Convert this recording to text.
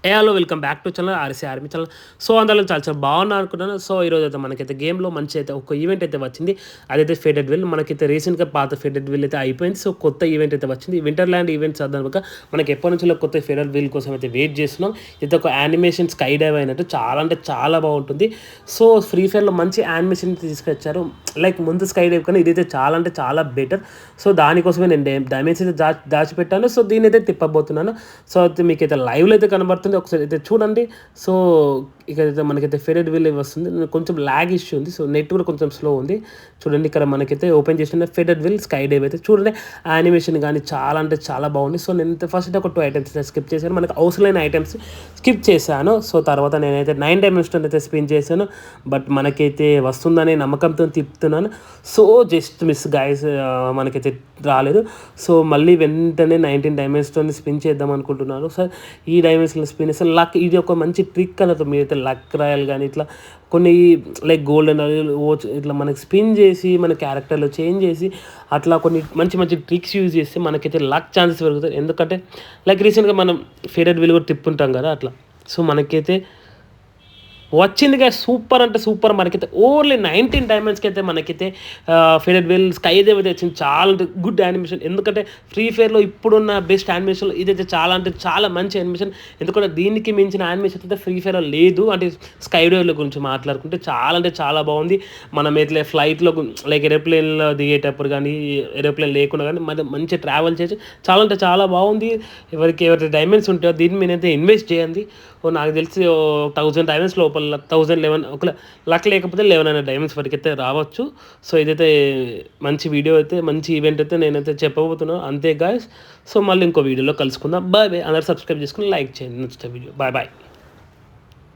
Hello welcome back to channel RC army channel. So అందులో చాలా చాలా బాగున్నా అనుకుంటున్నాను. సో ఈరోజు అయితే మనకైతే గేమ్లో మంచి అయితే ఒక ఈవెంట్ అయితే వచ్చింది. అదైతే ఫేడెడ్ విల్. మనకైతే రీసెంట్గా పాత ఫేడెడ్ విల్ అయితే అయిపోయింది. సో కొత్త ఈవెంట్ అయితే వచ్చింది. వింటర్ ల్యాండ్ ఈవెంట్స్ అదనక మనకి ఎప్పటి నుంచో కొత్త ఫేడెడ్ విల్ కోసం అయితే వెయిట్ చేస్తున్నాం. ఇది ఒక యానిమేషన్ స్కై డైవ్ అయినట్టు చాలా అంటే చాలా బాగుంటుంది. సో ఫ్రీ ఫైర్లో మంచి యానిమేషన్ తీసుకొచ్చారు. లైక్ ముందు స్కై డైవ్ కానీ ఇదైతే చాలా అంటే చాలా బెటర్. సో దానికోసమే నేను డైమెన్స్ అయితే దాచిపెట్టాను. సో దీని అయితే తిప్పబోతున్నాను. సో అయితే మీకైతే లైవ్లో అయితే కనబడుతుంది, ఒకసారి అయితే చూడండి. సో ఇకైతే మనకైతే ఫేడెడ్ విల్ వస్తుంది. కొంచెం ల్యాగ్ ఇష్యూ ఉంది. సో నెట్ కూడా కొంచెం స్లో ఉంది. చూడండి ఇక్కడ మనకైతే ఓపెన్ చేసిన ఫేడెడ్ విల్ స్కై డైవ్ అయితే చూడండి. యానిమేషన్ కానీ చాలా అంటే చాలా బాగుంది. సో నేను ఫస్ట్ అయితే ఒక 2 ఐటమ్స్ స్కిప్ చేశాను. మనకు అవసరమైన ఐటమ్స్ స్కిప్ చేశాను. సో తర్వాత నేనైతే 9 డైమండ్స్ అయితే స్పిన్ చేశాను. బట్ మనకైతే వస్తుందనే నమ్మకంతో తిప్పుతున్నాను. సో జస్ట్ మిస్ గైస్, మనకైతే రాలేదు. సో మళ్ళీ వెంటనే 19 డైమండ్స్తో స్పిన్ చేద్దాం అనుకుంటున్నాను. సో ఈ డైమండ్స్లో స్పిన్ చేస్తే లక్, ఇది ఒక మంచి ట్రిక్ అన్నట్టు. మీరైతే లక్ రాయల్ కానీ ఇట్లా కొన్ని లైక్ గోల్డెన్ ఇట్లా మనకి స్పిన్ చేసి మన క్యారెక్టర్లో చేంజ్ చేసి అట్లా కొన్ని మంచి మంచి ట్రిక్స్ యూజ్ చేస్తే మనకైతే లక్ ఛాన్సెస్ పెరుగుతాయి. ఎందుకంటే లైక్ రీసెంట్గా మనం ఫేడెడ్ విల్ కూడా తిప్పుంటాం కదా అట్లా. సో మనకైతే వచ్చిందిగా సూపర్ అంటే సూపర్. మనకైతే ఓన్లీ 19 డైమండ్స్కి అయితే మనకైతే ఫేడెడ్ విల్ స్కై డైవ్ అయితే వచ్చింది. చాలా అంటే గుడ్ యానిమేషన్. ఎందుకంటే ఫ్రీ ఫైర్లో ఇప్పుడున్న బెస్ట్ యానిమేషన్ ఇదైతే చాలా అంటే చాలా మంచి యానిమేషన్. ఎందుకంటే దీనికి మించిన యానిమేషన్ అయితే ఫ్రీ ఫైర్లో లేదు. అంటే స్కై డైవ్ల గురించి మాట్లాడుకుంటే చాలా అంటే చాలా బాగుంది. మనం అయితే ఫ్లైట్లో లైక్ ఏరోప్లేన్లో దిగేటప్పుడు కానీ ఏరోప్లేన్ లేకుండా కానీ మంచి ట్రావెల్ చేసి చాలా అంటే చాలా బాగుంది. ఎవరైతే డైమండ్స్ ఉంటాయో దీని మీద అయితే ఇన్వెస్ట్ చేయండి. నాకు తెలిసి 1000 డైమండ్స్ లోపల 1011 ఒక లక్ లేకపోతే 1100 డైమండ్స్ వరకు అయితే రావచ్చు. సో ఇదైతే మంచి వీడియో అయితే మంచి ఈవెంట్ అయితే నేనైతే చెప్పబోతున్నాను. అంతే గాయస్. సో మళ్ళీ ఇంకో వీడియోలో కలుసుకుందాం. Bye bye. అందరూ సబ్స్క్రైబ్ చేసుకుని లైక్ చేయండి. Next video. Bye bye.